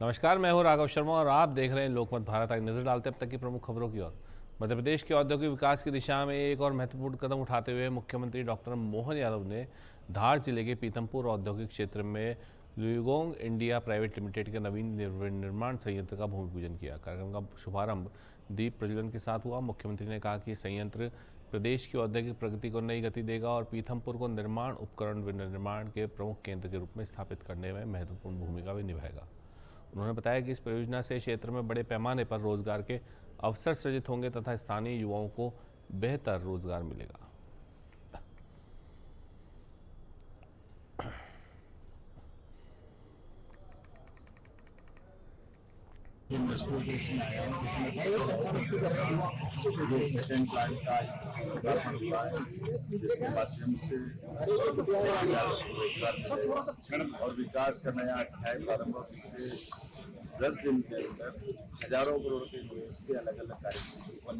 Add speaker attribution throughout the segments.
Speaker 1: नमस्कार, मैं हूं राघव शर्मा और आप देख रहे हैं लोकमत भारत। आज नजर डालते हैं अब तक की प्रमुख खबरों की ओर। मध्य प्रदेश के औद्योगिक विकास की दिशा में एक और महत्वपूर्ण कदम उठाते हुए मुख्यमंत्री डॉक्टर मोहन यादव ने धार जिले के पीथमपुर औद्योगिक क्षेत्र में ल्यूगोंग इंडिया प्राइवेट लिमिटेड के नवीन निर्माण संयंत्र का भूमि पूजन किया। कार्यक्रम का शुभारंभ दीप प्रज्वलन के साथ हुआ। मुख्यमंत्री ने कहा कि संयंत्र प्रदेश की औद्योगिक प्रगति को नई गति देगा और पीथमपुर को निर्माण उपकरण विनिर्माण के प्रमुख केंद्र के रूप में स्थापित करने में महत्वपूर्ण भूमिका भी निभाएगा। उन्होंने बताया कि इस परियोजना से क्षेत्र में बड़े पैमाने पर रोजगार के अवसर सृजित होंगे तथा स्थानीय युवाओं को बेहतर रोजगार मिलेगा।
Speaker 2: इन्वेस्टिगेशन आया है जिसमें सेकेंड प्लान का उद्घाटन हुआ है, जिसके माध्यम से रोजगार और विकास का नया अध्याय प्रारंभ होते 10 दिन के अंदर हजारों करोड़ के निवेश के अलग अलग कार्यक्रम।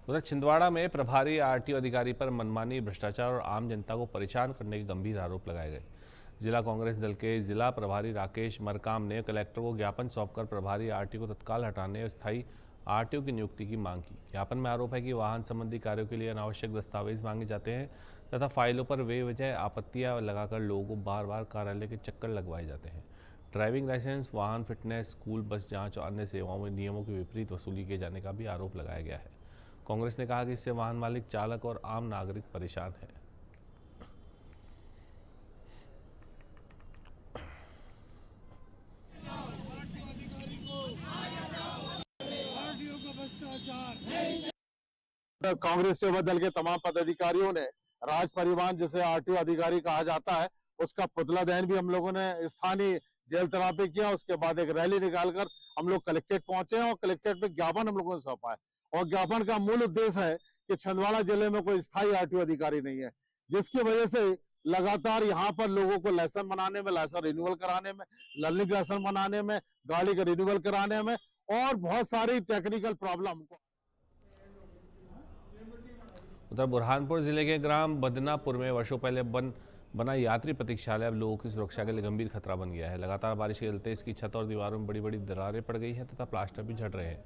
Speaker 1: उधर छिंदवाड़ा में प्रभारी आरटीओ अधिकारी पर मनमानी, भ्रष्टाचार और आम जनता को परेशान करने के गंभीर आरोप लगाए गए। जिला कांग्रेस दल के जिला प्रभारी राकेश मरकाम ने कलेक्टर को ज्ञापन सौंपकर प्रभारी आरटीओ को तत्काल हटाने और स्थायी आरटीओ की नियुक्ति की मांग की। ज्ञापन में आरोप है कि वाहन संबंधी कार्यों के लिए अनावश्यक दस्तावेज मांगे जाते हैं तथा फाइलों पर बेवजह आपत्तियां लगाकर लोगों को बार बार कार्यालय के चक्कर लगवाए जाते हैं। ड्राइविंग लाइसेंस, वाहन फिटनेस, स्कूल बस जांच और अन्य सेवाओं में नियमों की विपरीत वसूली किए जाने का भी आरोप लगाया गया है। कांग्रेस ने कहा कि इससे वाहन मालिक, चालक और आम नागरिक परेशान हैं।
Speaker 3: कांग्रेस सेवा दल के तमाम पदाधिकारियों ने राज परिवहन, जिसे आरटीओ अधिकारी कहा जाता है, उसका पुतला दहन भी हम लोगों ने स्थानीय जेल तला पे किया। उसके बाद एक रैली निकालकर हम लोग कलेक्ट्रेट पहुंचे हैं और कलेक्ट्रेट पे ज्ञापन हम लोगों ने सौंपा है। और ज्ञापन का मूल उद्देश्य है कि छिंदवाड़ा जिले में कोई स्थायी आरटीओ अधिकारी नहीं है, जिसकी वजह से लगातार यहाँ पर लोगों को लाइसेंस बनाने में, लाइसेंस रिन्यूअल कराने में, लर्निंग लाइसेंस बनाने में, गाड़ी का रिन्यूअल कराने में और बहुत सारी टेक्निकल प्रॉब्लम।
Speaker 1: उधर बुरहानपुर जिले के ग्राम बदनापुर में वर्षों पहले बना यात्री प्रतीक्षालय अब लोगों की सुरक्षा के लिए गंभीर खतरा बन गया है। लगातार बारिश के चलते इसकी छत और दीवारों में बड़ी बड़ी दरारें पड़ गई हैं तथा प्लास्टर भी झड़ रहे हैं।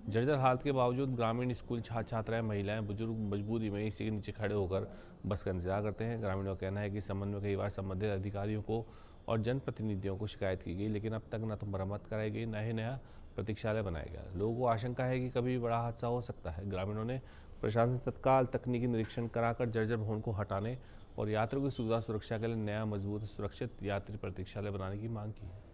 Speaker 1: जर्जर हालत के बावजूद ग्रामीण स्कूल छात्र छात्राएं, महिलाएं, बुजुर्ग मजबूरी में इसी के नीचे खड़े होकर बस का इंतजार करते हैं। ग्रामीणों का कहना है कि इस संबंध में कई बार संबंधित अधिकारियों को और जनप्रतिनिधियों को शिकायत की गई, लेकिन अब तक न तो मरम्मत कराई गई, न ही नया प्रतीक्षालय बनाया गया। लोगों को आशंका है कि कभी बड़ा हादसा हो सकता है। ग्रामीणों ने प्रशासन से तत्काल तकनीकी निरीक्षण कराकर जर्जर भवन को हटाने और यात्रियों की सुविधा सुरक्षा के लिए नया मजबूत सुरक्षित यात्री प्रतीक्षालय बनाने की मांग की है।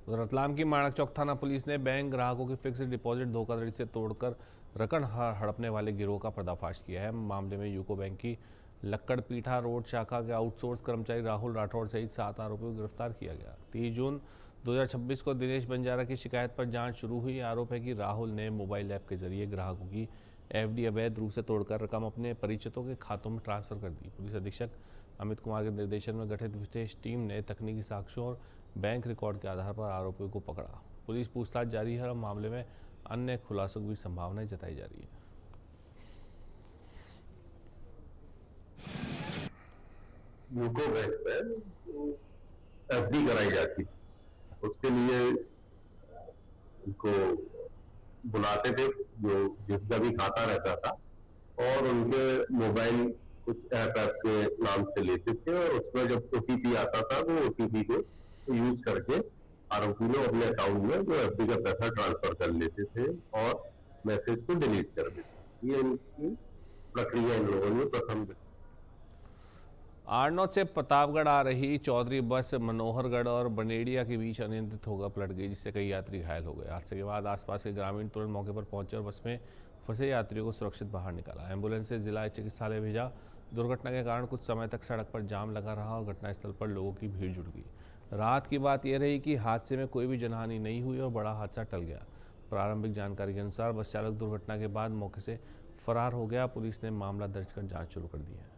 Speaker 1: उधर रतलाम की माणक चौक थाना पुलिस ने बैंक ग्राहकों की फिक्स्ड डिपॉजिट धोखाधड़ी से तोड़कर रकम हड़पने वाले गिरोह का पर्दाफाश किया है। मामले में यूको बैंक की लक्कड़पीठा रोड शाखा के आउटसोर्स कर्मचारी राहुल राठौड़ सहित 7 आरोपियों को गिरफ्तार किया गया। 30 जून 2026 को दिनेश बंजारा की शिकायत पर जांच शुरू हुई। आरोप है कि राहुल ने मोबाइल ऐप के जरिए ग्राहकों की एफडी अवैध रूप से तोड़कर रकम अपने परिचितों के खातों में ट्रांसफर कर दी। पुलिस अधीक्षक अमित कुमार के निर्देशन में गठित विशेष टीम ने तकनीकी साक्ष्यों और बैंक रिकॉर्ड के आधार पर आरोपियों को पकड़ा। पुलिस पूछताछ जारी है और मामले में अन्य खुलासों की भी संभावनाएं जताई जा रही है।
Speaker 4: यूको बैंक पर एफडी कराई जाती, उसके लिए उनको बुलाते थे जो जिसका भी खाता रहता था और उनके मोबाइल कुछ ऐप के नाम से लेते थे और उसमें जब ओटीपी आता था वो ओटीपी को यूज करके आरोपी लोग अपने अकाउंट में जो एफडी का पैसा ट्रांसफर कर लेते थे और मैसेज को डिलीट कर देते। ये इनकी प्रक्रिया इन लोगों ने प्रथम।
Speaker 1: आरनौत से प्रतापगढ़ आ रही चौधरी बस मनोहरगढ़ और बनेड़िया के बीच अनियंत्रित होकर पलट गई, जिससे कई यात्री घायल हो गए। हादसे के बाद आसपास के ग्रामीण तुरंत मौके पर पहुंचे और बस में फंसे यात्रियों को सुरक्षित बाहर निकाला। एम्बुलेंस से जिला चिकित्सालय भेजा। दुर्घटना के कारण कुछ समय तक सड़क पर जाम लगा रहा और घटनास्थल पर लोगों की भीड़ जुट गई। राहत की बात यह रही कि हादसे में कोई भी जनहानि नहीं हुई और बड़ा हादसा टल गया। प्रारंभिक जानकारी के अनुसार बस चालक दुर्घटना के बाद मौके से फरार हो गया। पुलिस ने मामला दर्ज कर जांच शुरू कर दी है।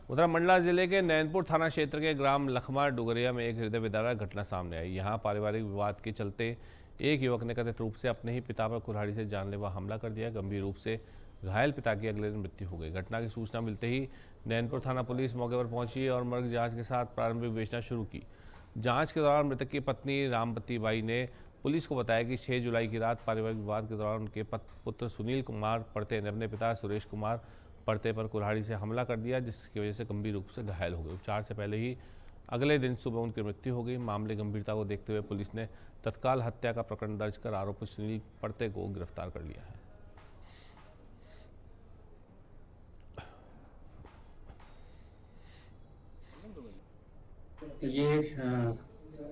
Speaker 1: उधर मंडला जिले के नैनपुर थाना क्षेत्र के ग्राम लखमा डुगरिया में एक हृदय विदारक घटना सामने आई। यहां पारिवारिक विवाद के चलते एक युवक ने कथित रूप से अपने ही पिता पर कुल्हाड़ी से जानलेवा हमला कर दिया। गंभीर रूप से घायल पिता की अगले दिन मृत्यु हो गई। घटना की सूचना मिलते ही नैनपुर थाना पुलिस मौके पर पहुंची और मर्ग जांच के साथ प्रारंभिक विवेचना शुरू की। जांच के दौरान मृतक की पत्नी रामपति बाई ने पुलिस को बताया कि 6 जुलाई की रात पारिवारिक विवाद के दौरान उनके पुत्र सुनील कुमार पड़ते ने अपने पिता सुरेश कुमार पड़ते पर कुल्हाड़ी से हमला कर दिया, जिसकी वजह से गंभीर रूप से घायल हो गए। उपचार से पहले ही अगले दिन सुबह उनकी मृत्यु हो गई। मामले गंभीरता को देखते हुए पुलिस ने तत्काल हत्या का प्रकरण दर्ज कर आरोपी सुनील पड़ते को गिरफ्तार कर लिया है।
Speaker 5: ये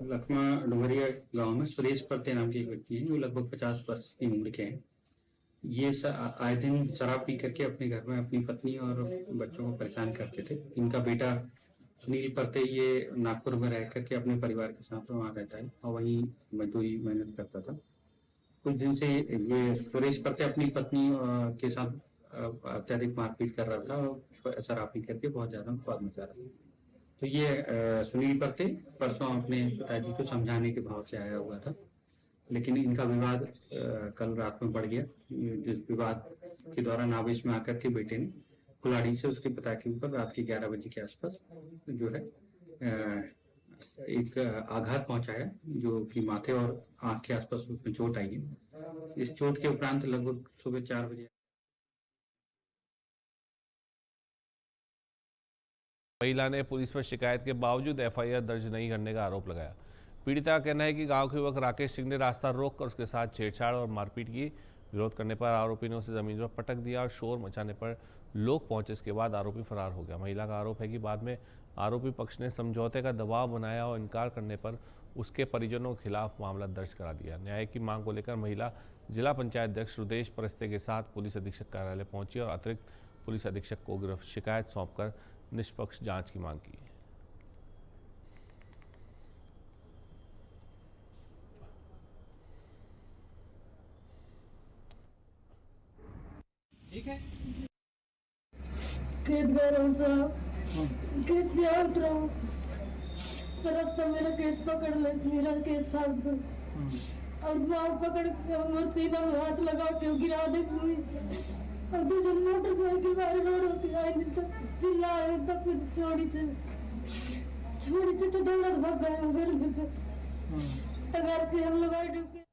Speaker 5: लखमा डुगरिया गांव में सुरेश पड़ते नाम के एक व्यक्ति हैं जो लगभग 50 वर्ष की उम्र के हैं। ये आए दिन शराब पी करके अपने घर में अपनी पत्नी और बच्चों को परेशान करते थे। इनका बेटा सुनील पड़ते ये नागपुर में रह करके अपने परिवार के साथ वहाँ रहता है और वहीं मजदूरी मेहनत करता था। कुछ दिन से ये सुरेश पड़ते अपनी पत्नी के साथ अत्यधिक मारपीट कर रहा था और शराब पी करके बहुत ज्यादा विवाद मचा रहा था। तो ये सुनील पड़ते परसों अपने पिताजी को समझाने के भाव से आया हुआ था, लेकिन इनका विवाद कल रात में बढ़ गया। जिस विवाद के दौरान आवेश में आकर के बेटे ने कुल्हाड़ी से उसके पिता के ऊपर रात के 11 बजे के आसपास जो है एक आघात पहुंचाया, जो कि माथे और आंख के आसपास उसमें चोट आई है। इस चोट के उपरांत लगभग सुबह 4 बजे
Speaker 1: महिला ने पुलिस पर शिकायत के बावजूद एफआईआर दर्ज नहीं करने का आरोप लगाया। पीड़िता का कहना है कि गांव के युवक राकेश सिंह ने रास्ता रोककर उसके साथ छेड़छाड़ और मारपीट की। विरोध करने पर आरोपी ने उसे जमीन पर पटक दिया और शोर मचाने पर लोग पहुंचे। इसके बाद आरोपी फरार हो गया। महिला का आरोप है कि बाद में आरोपी पक्ष ने समझौते का दबाव बनाया और इनकार करने पर उसके परिजनों के खिलाफ मामला दर्ज करा दिया। न्याय की मांग को लेकर महिला जिला पंचायत अध्यक्ष रुदेश परस्ते के साथ पुलिस अधीक्षक कार्यालय पहुंची और अतिरिक्त पुलिस अधीक्षक को शिकायत सौंपकर निष्पक्ष जांच की मांग की।
Speaker 6: ठीक है,
Speaker 7: खेत गए रहा साहब, केस से आउट रहा हूँ, तो रास्ता मेरा केस पकड़ ले, मेरा केस था और मार पकड़ के सीना में हाथ लगा के गिरा दे सुई और दूसरी मोटरसाइकिल वाले रोड होती आई चिल्लाए तब फिर छोड़ी से तो दौड़ भाग गए घर में तो घर से हम लोग आए डूबे।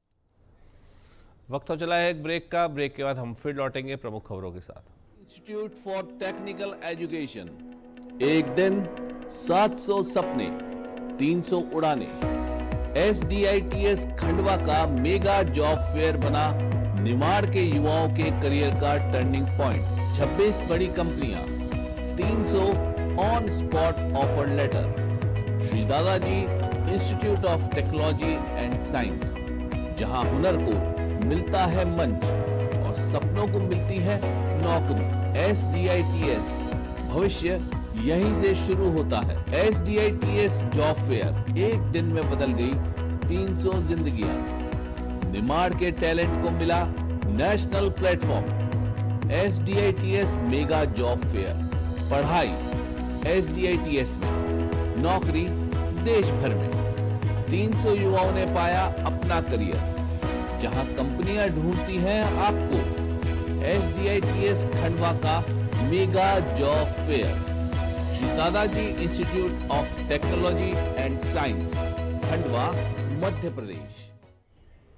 Speaker 1: वक्त हो चला है एक ब्रेक का। ब्रेक के बाद हम फिर लौटेंगे प्रमुख खबरों के साथ।
Speaker 8: इंस्टीट्यूट फॉर टेक्निकल एजुकेशन, एक दिन 700 सपने 300 उड़ाने। SDITS खंडवा का मेगा जॉब फेयर बना निमाड़ के युवाओं के करियर का टर्निंग पॉइंट। 26 बड़ी कंपनियां, 300 on spot offer letter. Shri Dadaji institute of technology and science, जहां हुनर को मिलता है मंच और सपनों को मिलती है नौकरी। SDITS, भविष्य यहीं से शुरू होता है। SDITS जॉब फेयर, एक दिन में बदल गई 300 जिंदगियां। निमाड़ के टैलेंट को मिला national platform. SDITS mega job fair, पढ़ाई SDITS में, नौकरी देश भर में। 300 युवाओं ने पाया अपना करियर, जहां कंपनियां ढूंढती हैं आपको। SDITS खंडवा का mega job fair, Shri Dadaji institute of technology and science, Khandwa, Madhya Pradesh.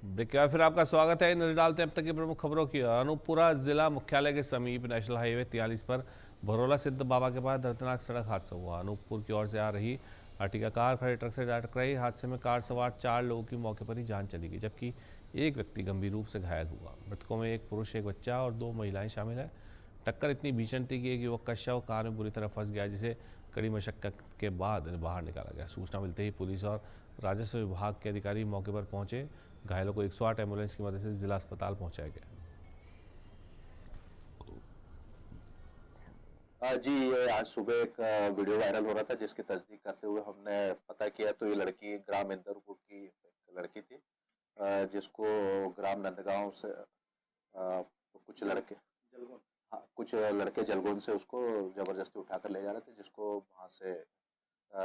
Speaker 1: Break के बाद फिर आपका स्वागत है। नजर डालते हैं अब तक की प्रमुख खबरों की। अनूपपुरा जिला मुख्यालय के समीप नेशनल हाईवे 43 पर भरोला सिद्ध बाबा के पास दर्दनाक सड़क हादसा हुआ। अनूपपुर की ओर से आ रही अर्टिगा कार खड़े ट्रक से जा टकराई। हादसे में कार सवार 4 लोगों की मौके पर ही जान चली गई, जबकि एक व्यक्ति गंभीर रूप से घायल हुआ। मृतकों में एक पुरुष, एक बच्चा और 2 महिलाएं शामिल है। टक्कर इतनी भीषण थी कि एक युवक का शव कार में बुरी तरह फंस गया, जिसे कड़ी मशक्कत के बाद इन्हें बाहर निकाला गया। सूचना मिलते ही पुलिस और राजस्व विभाग के अधिकारी मौके पर पहुंचे। घायलों को 108 एम्बुलेंस की मदद से जिला अस्पताल पहुंचाया गया।
Speaker 6: जी, ये आज सुबह एक वीडियो वायरल हो रहा था, जिसकी तस्दीक करते हुए हमने पता किया तो ये लड़की ग्राम इंदरपुर की एक लड़की थी, जिसको ग्राम नंदगांव से कुछ लड़के जलगोन से उसको जबरदस्ती उठाकर ले जा रहे थे, जिसको वहां से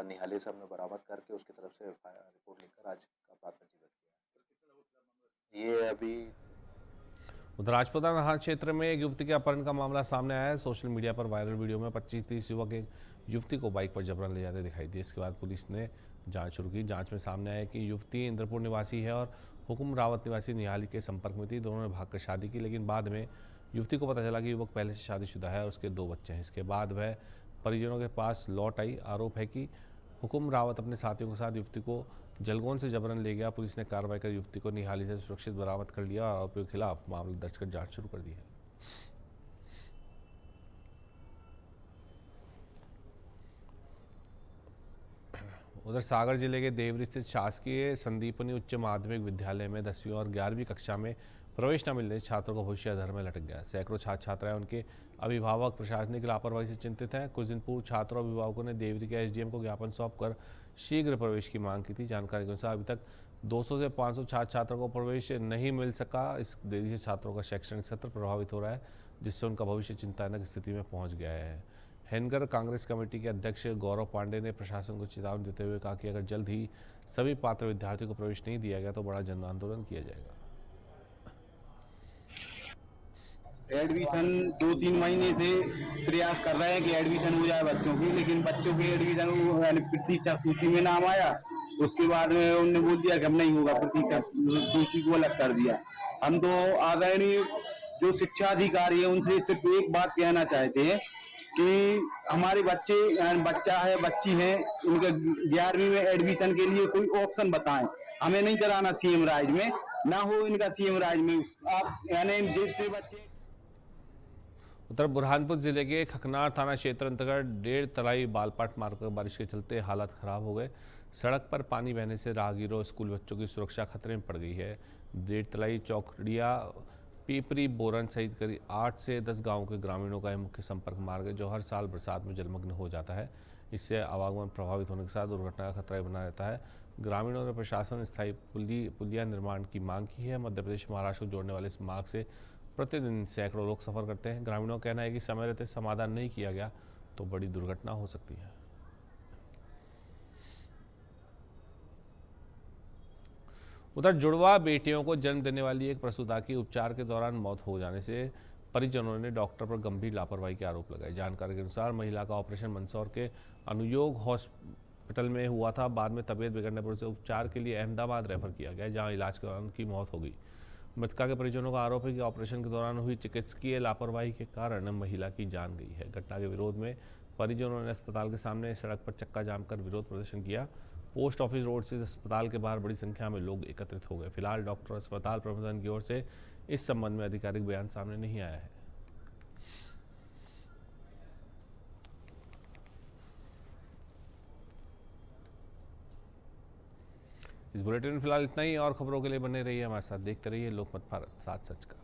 Speaker 6: निहाली से हमने बरामद करके उसकी तरफ से रिपोर्ट लिखकर आज का अपराध पंजीबद्ध किया। ये अभी
Speaker 1: उधर राजपुताना थाना क्षेत्र में एक युवती के अपहरण का मामला सामने आया है। सोशल मीडिया पर वायरल वीडियो में 25-30 युवक एक युवती को बाइक पर जबरन ले जाते दिखाई दिए। इसके बाद पुलिस ने जांच शुरू की। जांच में सामने आया कि युवती इंद्रपुर निवासी है और हुकुम रावत निवासी निहाली के संपर्क में थी। दोनों ने भागकर शादी की, लेकिन बाद में युवती को पता चला कि युवक पहले से शादीशुदा है और उसके 2 बच्चे हैं। इसके बाद वह परिजनों के पास लौट आई। आरोप है कि हुकुम रावत अपने साथियों के साथ युवती को जलगोन से जबरन ले गया। पुलिस ने कार्रवाई कर युवती को निहाली से सुरक्षित बरामद कर लिया और आरोपियों के खिलाफ मामला दर्ज कर जांच शुरू कर दी है। उधर सागर जिले के देवरी स्थित शासकीय संदीपनी उच्च माध्यमिक विद्यालय में 10वीं और 11वीं कक्षा में प्रवेश न मिलने से छात्रों का भविष्य अधर में लटक गया। सैकड़ों छात्र छात्राएं उनके अभिभावक प्रशासनिक लापरवाही से चिंतित हैं। कुछ दिन पूर्व छात्रों और अभिभावकों ने देवरी के एसडीएम को ज्ञापन सौंपकर शीघ्र प्रवेश की मांग की थी। जानकारी के अनुसार अभी तक 200 से 500 छात्र छात्रों को प्रवेश नहीं मिल सका। इस देरी से छात्रों का शैक्षणिक सत्र प्रभावित हो रहा है, जिससे उनका भविष्य चिंताजनक स्थिति में पहुंच गया है। हेनगर कांग्रेस कमेटी के अध्यक्ष गौरव पांडे ने प्रशासन को चेतावनी देते हुए कहा कि अगर जल्द ही सभी पात्र विद्यार्थियों को प्रवेश नहीं दिया गया तो बड़ा जन आंदोलन किया जाएगा।
Speaker 9: एडमिशन 2-3 महीने से प्रयास कर रहे हैं कि एडमिशन हो जाए बच्चों की, लेकिन बच्चों के एडमिशन प्रतीक्षा सूची में नाम आया, उसके बाद में उन्होंने बोल दिया कि अब नहीं होगा, प्रतीक्षा सूची को अलग कर दिया। हम तो आदरणीय जो शिक्षा अधिकारी है उनसे सिर्फ एक बात कहना चाहते हैं कि हमारे बच्चा है, बच्ची है, उनके 11वीं में एडमिशन के लिए कोई ऑप्शन बताएं। हमें नहीं कराना सीएम राज में, ना हो इनका सीएम राज में। आप यानी जितने बच्चे
Speaker 1: उत्तर बुरहानपुर जिले के खकनार थाना क्षेत्र अंतर्गत 1.5 तलाई बालपाट मार्ग पर बारिश के चलते हालात खराब हो गए। सड़क पर पानी बहने से राहगीरों स्कूल बच्चों की सुरक्षा खतरे में पड़ गई है। 1.5 तलाई चौकड़िया पीपरी बोरन सहित करीब 8 से 10 गांवों के ग्रामीणों का यह मुख्य संपर्क मार्ग है, जो हर साल बरसात में जलमग्न हो जाता है। इससे आवागमन प्रभावित होने के साथ दुर्घटना का खतरा बना रहता है। ग्रामीणों ने प्रशासन ने स्थायी पुलिया निर्माण की मांग की है। मध्य प्रदेश महाराष्ट्र को जोड़ने वाले इस मार्ग से प्रतिदिन सैकड़ों लोग सफर करते हैं। ग्रामीणों का कहना है कि समय रहते समाधान नहीं किया गया तो बड़ी दुर्घटना हो सकती है। उधर जुड़वा बेटियों को जन्म देने वाली एक प्रसूता की उपचार के दौरान मौत हो जाने से परिजनों ने डॉक्टर पर गंभीर लापरवाही के आरोप लगाए। जानकारी के अनुसार महिला का ऑपरेशन मंदसौर के अनुयोग हॉस्पिटल में हुआ था। बाद में तबीयत बिगड़ने पर उसे उपचार के लिए अहमदाबाद रेफर किया गया, जहां इलाज के दौरान उनकी मौत हो गई। मृतका के परिजनों का आरोप है कि ऑपरेशन के दौरान हुई चिकित्सकीय लापरवाही के कारण महिला की जान गई है। घटना के विरोध में परिजनों ने अस्पताल के सामने सड़क पर चक्का जाम कर विरोध प्रदर्शन किया। पोस्ट ऑफिस रोड से अस्पताल के बाहर बड़ी संख्या में लोग एकत्रित हो गए। फिलहाल डॉक्टर और अस्पताल प्रबंधन की ओर से इस संबंध में आधिकारिक बयान सामने नहीं आया है। इस बुलेटिन में फिलहाल इतना ही। और खबरों के लिए बने रहिए हमारे साथ, देखते रहिए लोकमत भारत, साथ सच का।